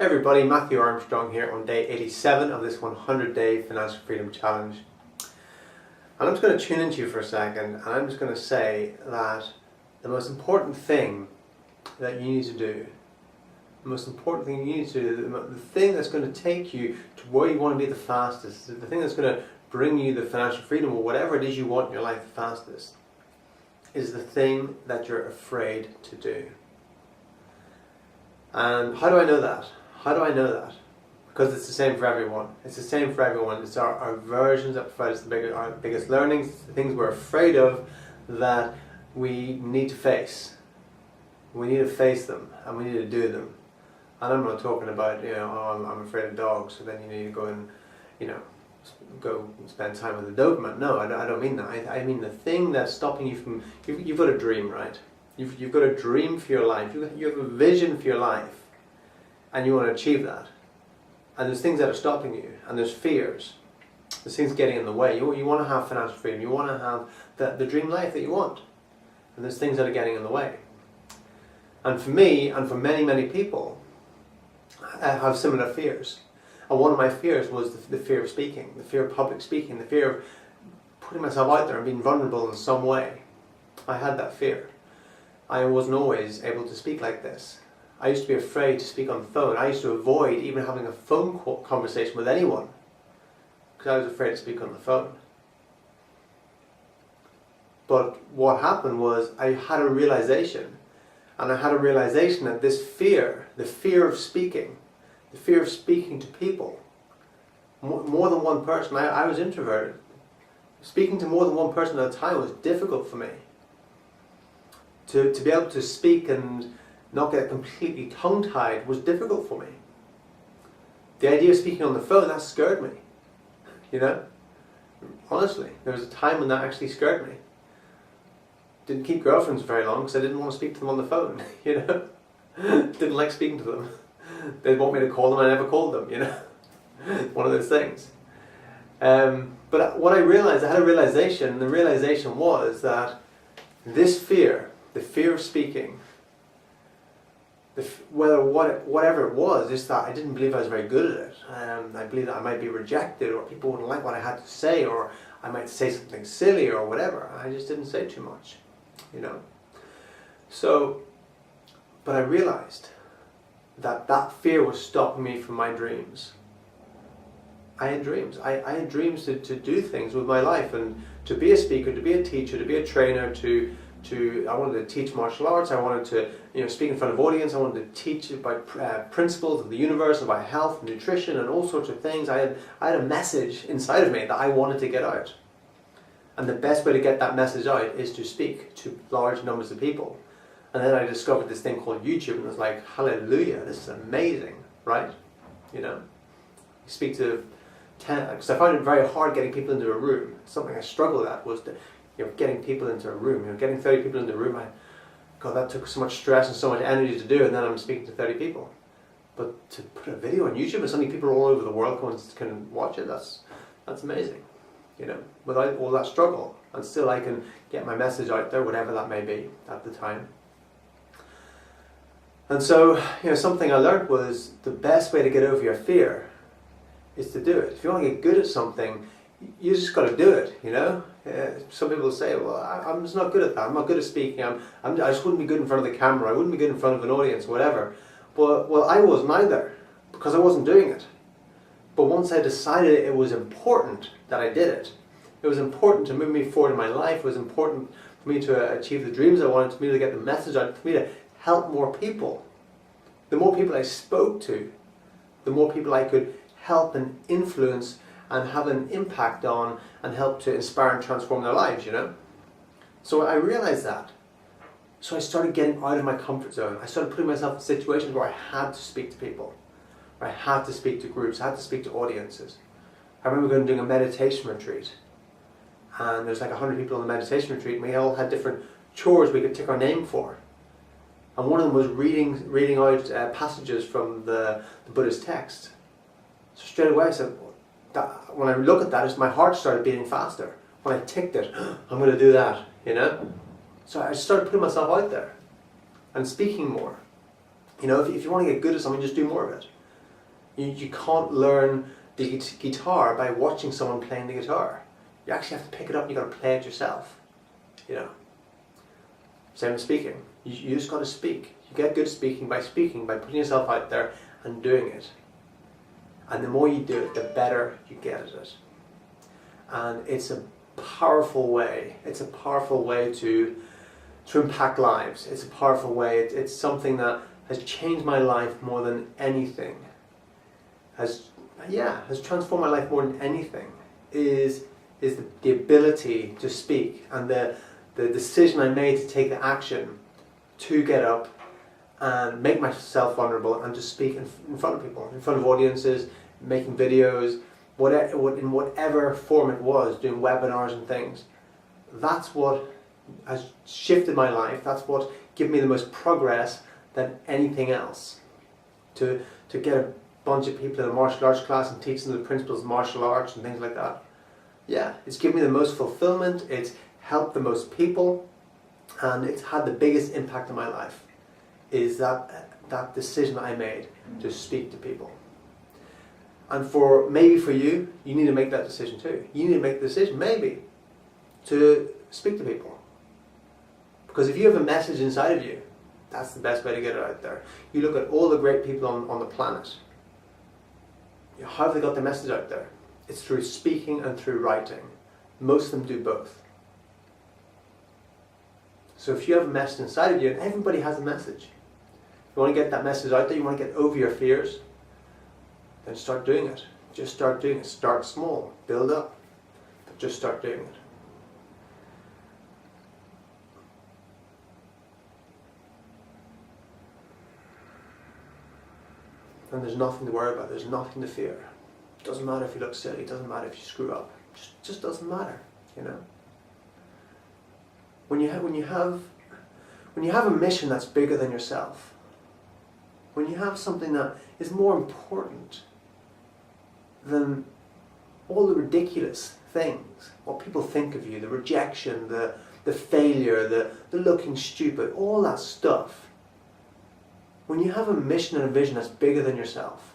Hey everybody, Matthew Armstrong here on day 87 of this 100-day Financial Freedom Challenge. And I'm just going to tune into you for a second, and I'm just going to say that the most important thing that you need to do, the thing that's going to take you to where you want to be the fastest, the thing that's going to bring you the financial freedom or whatever it is you want in your life the fastest, is the thing that you're afraid to do. And how do I know that? Because it's the same for everyone. It's the same for everyone. It's our versions that provide us our biggest learnings, the things we're afraid of that we need to face. We need to face them and we need to do them. And I'm not talking about, I'm afraid of dogs, so then you need to go and, go spend time with the Doberman. No, I don't mean that. I mean the thing that's stopping you from, you've got a dream, right? You've got a dream for your life. You have a vision for your life. And you want to achieve that. And there's things that are stopping you. And there's fears. There's things getting in the way. You want to have financial freedom. You want to have the dream life that you want. And there's things that are getting in the way. And for me, and for many, many people, I have similar fears. And one of my fears was the fear of speaking. The fear of public speaking. The fear of putting myself out there and being vulnerable in some way. I had that fear. I wasn't always able to speak like this. I used to be afraid to speak on the phone. I used to avoid even having a phone conversation with anyone because I was afraid to speak on the phone. But what happened was I had a realization, and I had a realization that this fear, the fear of speaking to people, more than one person. I was introverted. Speaking to more than one person at a time was difficult for me. To be able to speak and not get completely tongue-tied was difficult for me. The idea of speaking on the phone, that scared me. Honestly, there was a time when that actually scared me. Didn't keep girlfriends very long because I didn't want to speak to them on the phone. Didn't like speaking to them. They'd want me to call them, I never called them. One of those things. But what I realized, I had a realization, and the realization was that this fear, the fear of speaking, whatever it was, just that I didn't believe I was very good at it. I believed that I might be rejected, or people wouldn't like what I had to say, or I might say something silly or whatever. I just didn't say too much, but I realized that fear was stopping me from my dreams. I had dreams. I had dreams to do things with my life, and to be a speaker, to be a teacher, to be a trainer, I wanted to teach martial arts. I wanted to, speak in front of audience. I wanted to teach about principles of the universe, about health, nutrition, and all sorts of things. I had a message inside of me that I wanted to get out. And the best way to get that message out is to speak to large numbers of people. And then I discovered this thing called YouTube, and I was like, hallelujah, this is amazing, right? You speak to 10, because I found it very hard getting people into a room. Something I struggled at was getting people into a room, getting 30 people into a room. God, that took so much stress and so much energy to do, and then I'm speaking to 30 people. But to put a video on YouTube and suddenly people all over the world can watch it, that's amazing. Without all that struggle, and still I can get my message out there, whatever that may be at the time. And so, something I learned was the best way to get over your fear is to do it. If you want to get good at something, you just got to do it, Some people say, well, I'm just not good at that. I'm not good at speaking. I just wouldn't be good in front of the camera. I wouldn't be good in front of an audience, whatever. Well, I wasn't either, because I wasn't doing it. But once I decided it was important that I did it, it was important to move me forward in my life. It was important for me to achieve the dreams I wanted, for me to get the message out, for me to help more people. The more people I spoke to, the more people I could help and influence and have an impact on, and help to inspire and transform their lives, So I realized that. So I started getting out of my comfort zone. I started putting myself in situations where I had to speak to people, where I had to speak to groups, I had to speak to audiences. I remember going and doing a meditation retreat, and there's like 100 people on the meditation retreat, and we all had different chores we could tick our name for. And one of them was reading out passages from the Buddhist text. So straight away I said, when I look at that, my heart started beating faster. When I ticked it, I'm going to do that, So I started putting myself out there and speaking more. If you want to get good at something, just do more of it. You can't learn the guitar by watching someone playing the guitar. You actually have to pick it up and you've got to play it yourself. You know. Same with speaking. You just got to speak. You get good speaking, by putting yourself out there and doing it. And the more you do it, the better you get at it. And it's a powerful way. It's a powerful way to impact lives. It's a powerful way. It's something that has changed my life more than anything. Has transformed my life more than anything. Is the ability to speak and the decision I made to take the action to get up and make myself vulnerable and to speak in front of people, in front of audiences, making videos, in whatever form it was, doing webinars and things. That's what has shifted my life. That's what given me the most progress than anything else. To get a bunch of people in a martial arts class and teach them the principles of martial arts and things like that. Yeah, it's given me the most fulfillment, it's helped the most people, and it's had the biggest impact on my life. Is that decision I made to speak to people. And maybe for you, you need to make that decision too. You need to make the decision, maybe, to speak to people. Because if you have a message inside of you, that's the best way to get it out there. You look at all the great people on the planet. How have they got their message out there? It's through speaking and through writing. Most of them do both. So if you have a message inside of you, and everybody has a message, you want to get that message out there, you want to get over your fears, then start doing it. Just start doing it. Start small, build up, but just start doing it. And there's nothing to worry about, there's nothing to fear. It doesn't matter if you look silly, it doesn't matter if you screw up. It just doesn't matter, you know. When you have a mission that's bigger than yourself, when you have something that is more important than all the ridiculous things, what people think of you, the rejection, the failure, the looking stupid, all that stuff. When you have a mission and a vision that's bigger than yourself,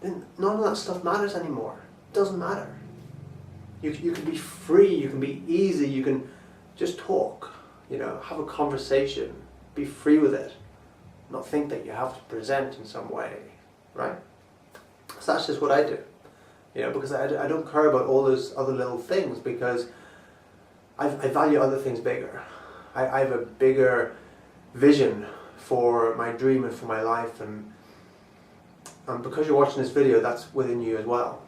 then none of that stuff matters anymore. It doesn't matter. You can be free, you can be easy, you can just talk, you know, have a conversation, be free with it, not think that you have to present in some way, right? So that's just what I do, you know, because I don't care about all those other little things, because I value other things bigger. I have a bigger vision for my dream and for my life, and because you're watching this video, that's within you as well.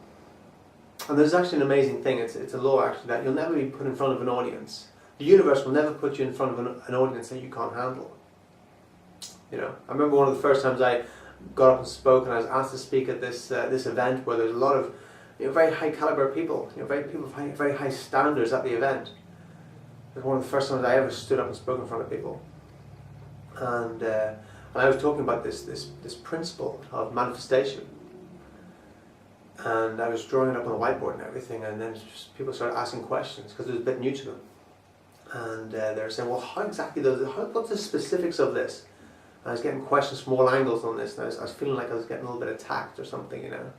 And there's actually an amazing thing, it's a law actually, that you'll never be put in front of an audience. The universe will never put you in front of an audience that you can't handle. You know, I remember one of the first times I got up and spoke, and I was asked to speak at this event where there's a lot of, you know, very high caliber people, you know, very high standards at the event. It was one of the first times I ever stood up and spoke in front of people. And I was talking about this principle of manifestation, and I was drawing it up on the whiteboard and everything, and then just people started asking questions because it was a bit new to them, and they were saying, well, how exactly what's the specifics of this? And I was getting questions from all angles on this, and I was feeling like I was getting a little bit attacked or something, you know,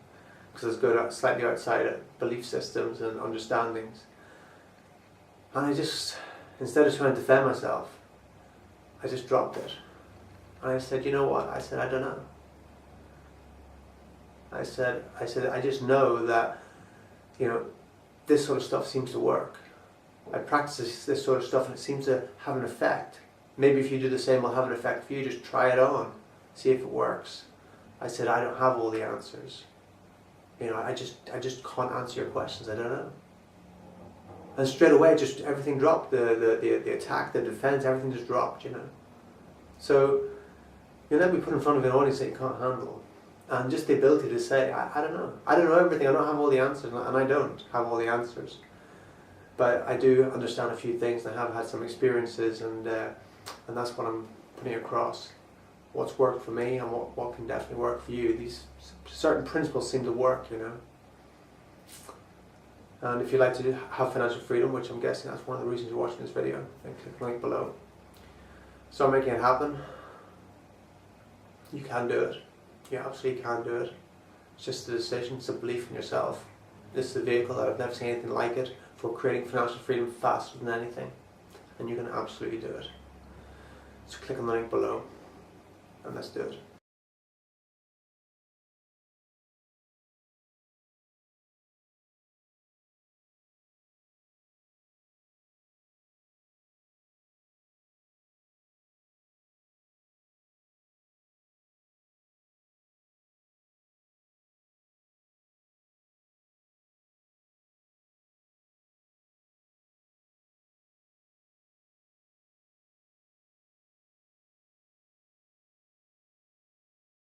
because I was going slightly outside of belief systems and understandings. And I just, instead of trying to defend myself, I just dropped it. And I said, you know what? I said, I don't know. I said, I just know that, you know, this sort of stuff seems to work. I practice this sort of stuff and it seems to have an effect. Maybe if you do the same, it'll have an effect for you. Just try it on. See if it works. I said, I don't have all the answers. You know, I just can't answer your questions. I don't know. And straight away, just everything dropped. The attack, the defense, everything just dropped, you know. So you'll never be put in front of an audience that you can't handle. And just the ability to say, I don't know. I don't know everything. I don't have all the answers, and I don't have all the answers. But I do understand a few things, and I have had some experiences, and that's what I'm putting across. What's worked for me, and what can definitely work for you. These certain principles seem to work, you know. And if you'd like to have financial freedom, which I'm guessing that's one of the reasons you're watching this video, then click the link below. Start making it happen. You can do it. You absolutely can do it. It's just a decision, it's a belief in yourself. This is a vehicle that I've never seen anything like it for creating financial freedom faster than anything. And you can absolutely do it. So click on the link below and let's do it.